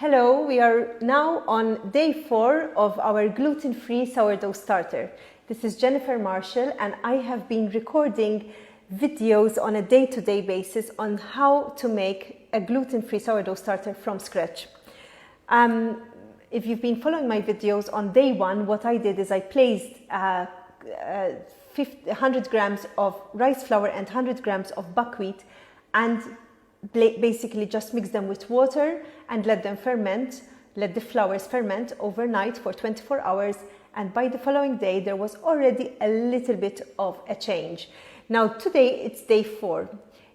Hello, we are now on day 4 of our gluten-free sourdough starter. This is Jennifer Marshall and I have been recording videos on a day-to-day basis on how to make a gluten-free sourdough starter from scratch. If you've been following my videos on day 1, what I did is I placed 100 grams of rice flour and 100 grams of buckwheat and basically just mix them with water and let them ferment, let the flours ferment overnight for 24 hours. And by the following day, there was already a little bit of a change. Now, today it's day 4.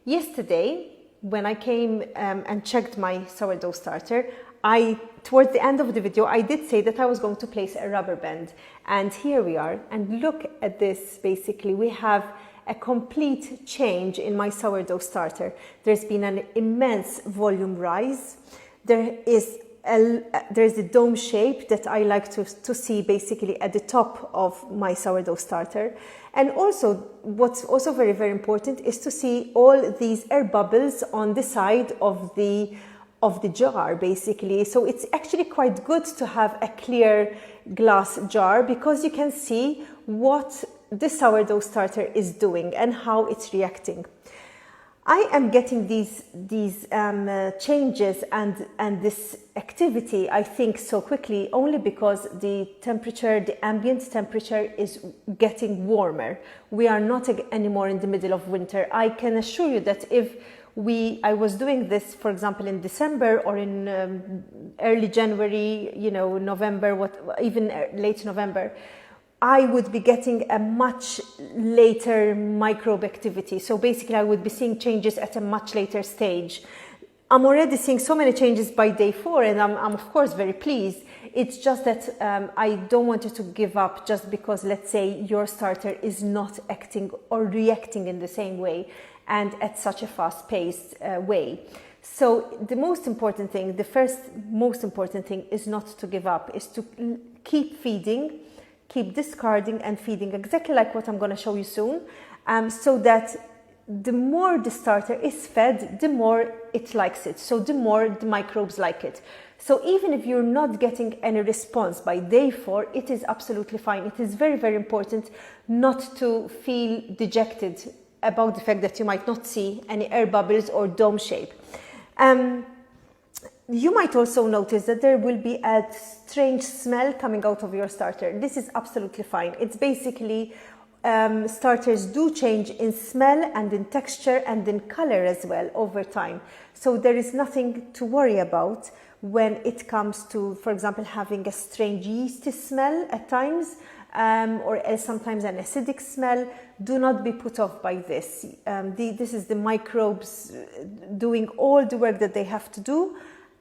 Yesterday, when I came and checked my sourdough starter, towards the end of the video, I did say that I was going to place a rubber band. And here we are. And look at this, basically. We have a complete change in my sourdough starter. There's been an immense volume rise. There's a dome shape that I like to see basically at the top of my sourdough starter. And also, what's also very, very important is to see all these air bubbles on the side of the jar, basically. So it's actually quite good to have a clear glass jar because you can see what the sourdough starter is doing and how it's reacting. I am getting these changes and this activity, I think, so quickly only because the temperature, the ambient temperature is getting warmer. We are not anymore in the middle of winter. I can assure you that if I was doing this, for example, in December or in early January, November, even late November, I would be getting a much later microbe activity. So basically, I would be seeing changes at a much later stage. I'm already seeing so many changes by day 4, and I'm of course very pleased. It's just that I don't want you to give up just because, let's say, your starter is not acting or reacting in the same way and at such a fast-paced way. So the most important thing, the first most important thing is not to give up, is to keep feeding, keep discarding and feeding, exactly like what I'm going to show you soon, so that the more the starter is fed, the more it likes it. So the more the microbes like it. So even if you're not getting any response by day 4, it is absolutely fine. It is very, very important not to feel dejected about the fact that you might not see any air bubbles or dome shape. You might also notice that there will be a strange smell coming out of your starter. This is absolutely fine. It's basically, starters do change in smell and in texture and in color as well over time. So there is nothing to worry about when it comes to, for example, having a strange yeasty smell at times, or sometimes an acidic smell. Do not be put off by this. This is the microbes doing all the work that they have to do.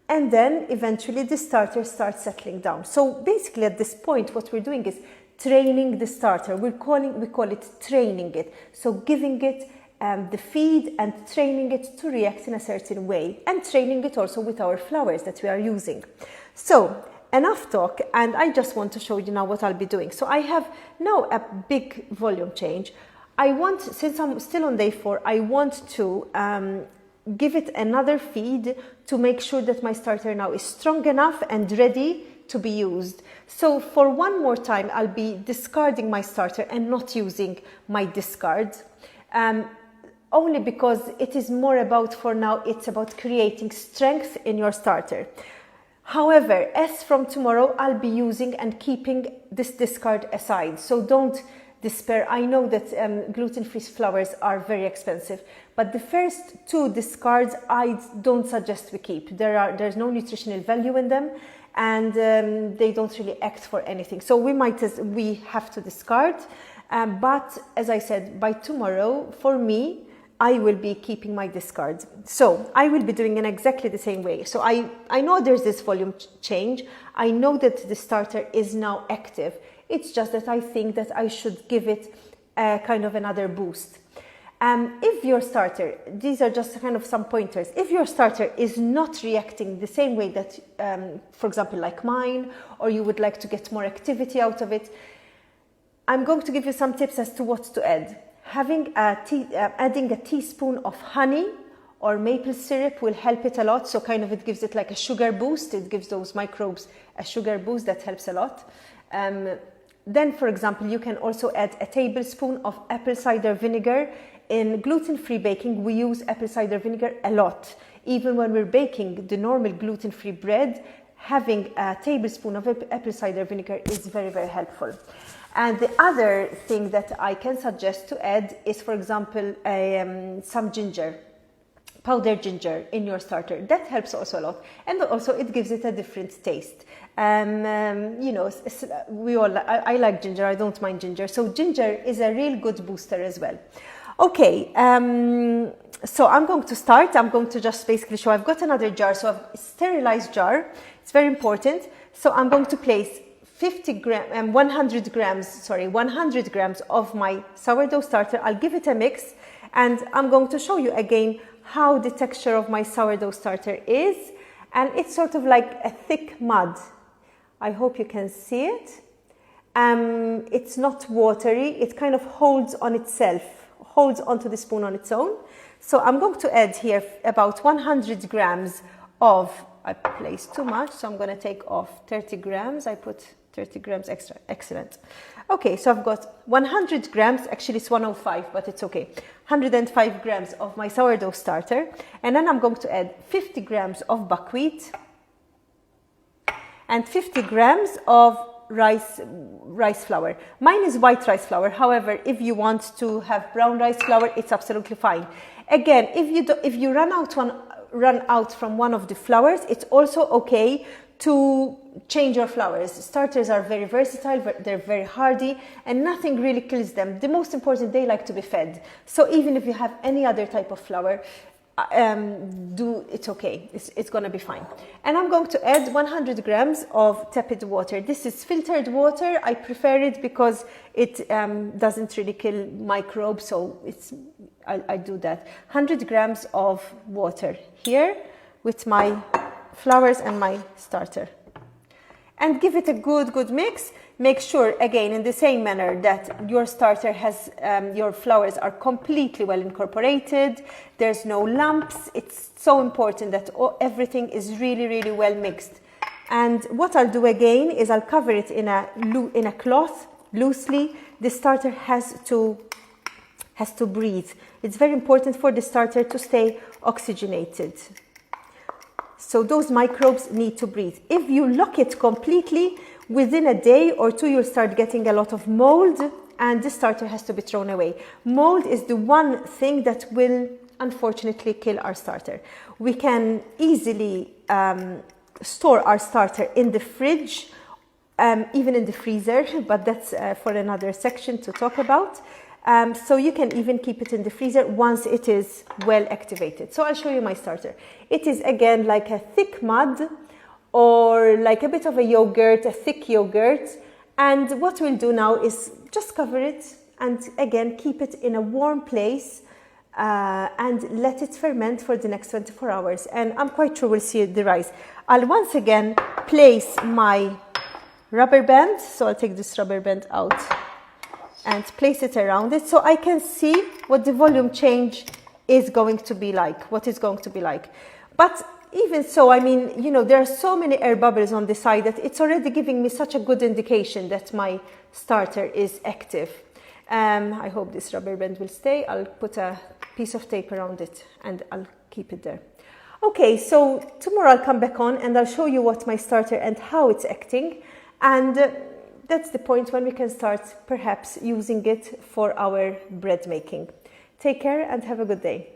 And then eventually the starter starts settling down. So basically at this point, what we're doing is training the starter. We call it training it. So giving it the feed and training it to react in a certain way, and training it also with our flours that we are using. So enough talk, and I just want to show you now what I'll be doing. So I have now a big volume change. Since I'm still on day 4, I want to give it another feed to make sure that my starter now is strong enough and ready to be used. So for one more time, I'll be discarding my starter and not using my discard, only because it is more about, for now, it's about creating strength in your starter. However, as from tomorrow, I'll be using and keeping this discard aside. So don't despair. I know that gluten-free flours are very expensive, but the first 2 discards I don't suggest we keep. There's no nutritional value in them, and they don't really act for anything. So we have to discard. But as I said, by tomorrow, for me, I will be keeping my discard. So I will be doing in exactly the same way. So I know there's this volume change. I know that the starter is now active. It's just that I think that I should give it kind of another boost. If your starter, these are just kind of some pointers, if your starter is not reacting the same way that, for example, like mine, or you would like to get more activity out of it, I'm going to give you some tips as to what to add. Adding a teaspoon of honey or maple syrup will help it a lot. So kind of it gives it like a sugar boost. It gives those microbes a sugar boost that helps a lot. Then, for example, you can also add a tablespoon of apple cider vinegar. In gluten-free baking, we use apple cider vinegar a lot. Even when we're baking the normal gluten-free bread, having a tablespoon of apple cider vinegar is very, very helpful. And the other thing that I can suggest to add is, for example, some ginger, powdered ginger in your starter. That helps also a lot. And also it gives it a different taste. You know, I like ginger, I don't mind ginger. So ginger is a real good booster as well. Okay, so I'm going to start. I'm going to just basically show. I've got another jar, so I've a sterilized jar. It's very important. So I'm going to place 100 grams of my sourdough starter. I'll give it a mix, and I'm going to show you again how the texture of my sourdough starter is. And it's sort of like a thick mud. I hope you can see it. It's not watery. It kind of holds on itself, holds onto the spoon on its own. So I'm going to add here about 100 grams of, I placed too much, so I'm going to take off 30 grams. I put 30 grams extra. Excellent. Okay, so I've got 100 grams, actually it's 105, but it's okay. 105 grams of my sourdough starter. And then I'm going to add 50 grams of buckwheat and 50 grams of rice flour. Mine is white rice flour. However, if you want to have brown rice flour, it's absolutely fine. Again, if you run out from one of the flours, it's also okay to change your flours. Starters are very versatile, they're very hardy, and nothing really kills them. The most important, they like to be fed. So even if you have any other type of flour, it's okay. It's going to be fine. And I'm going to add 100 grams of tepid water. This is filtered water. I prefer it because it doesn't really kill microbes, so I do that. 100 grams of water here with my flours and my starter. And give it a good mix. Make sure, again, in the same manner, that your starter has, your flours are completely well incorporated. There's no lumps. It's so important that everything is really, really well mixed. And what I'll do again is I'll cover it in a cloth loosely. The starter has to breathe. It's very important for the starter to stay oxygenated. So those microbes need to breathe. If you lock it completely, within a day or two, you'll start getting a lot of mold, and the starter has to be thrown away. Mold is the one thing that will unfortunately kill our starter. We can easily store our starter in the fridge, even in the freezer, but that's for another section to talk about. So you can even keep it in the freezer once it is well activated. So I'll show you my starter. It is again like a thick mud, or like a bit of a yogurt, a thick yogurt. And what we'll do now is just cover it and again keep it in a warm place and let it ferment for the next 24 hours. And I'm quite sure we'll see the rise. I'll once again place my rubber band. So I'll take this rubber band out and place it around it so I can see what the volume change is going to be like, what it's going to be like. But even so, I mean, you know, there are so many air bubbles on the side that it's already giving me such a good indication that my starter is active. I hope this rubber band will stay. I'll put a piece of tape around it and I'll keep it there. Okay, so tomorrow I'll come back on and I'll show you what my starter and how it's acting. And that's the point when we can start perhaps using it for our bread making. Take care and have a good day.